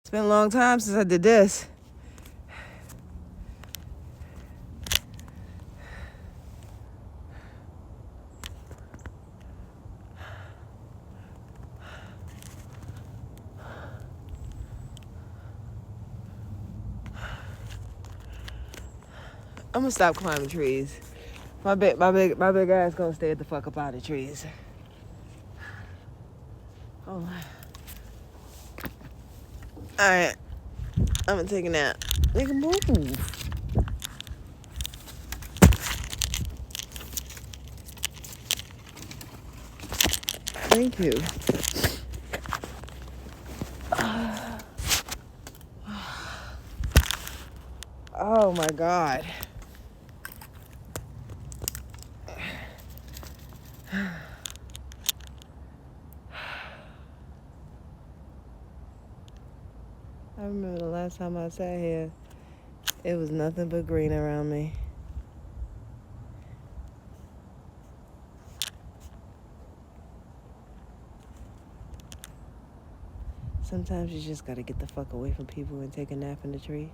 It's been a long time since I did this. I'm gonna stop climbing trees. My big ass gonna stay the fuck up out of trees. Oh. Alright. I'm gonna take a nap. Nigga, move. Thank you. Oh my God. I remember the last time I sat here, it was nothing but green around me. Sometimes you just gotta get the fuck away from people and take a nap in the tree.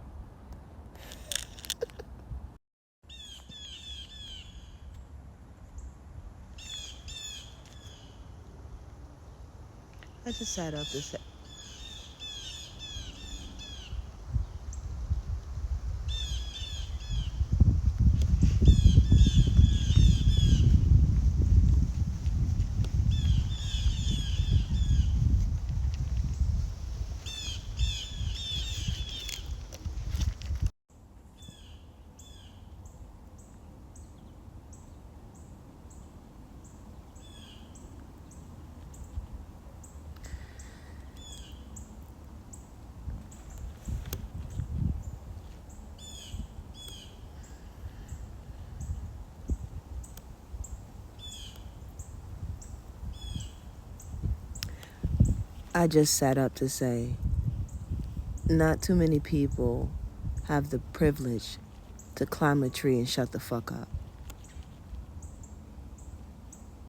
I just sat up to say. I just sat up to say, not too many people have the privilege to climb a tree and shut the fuck up.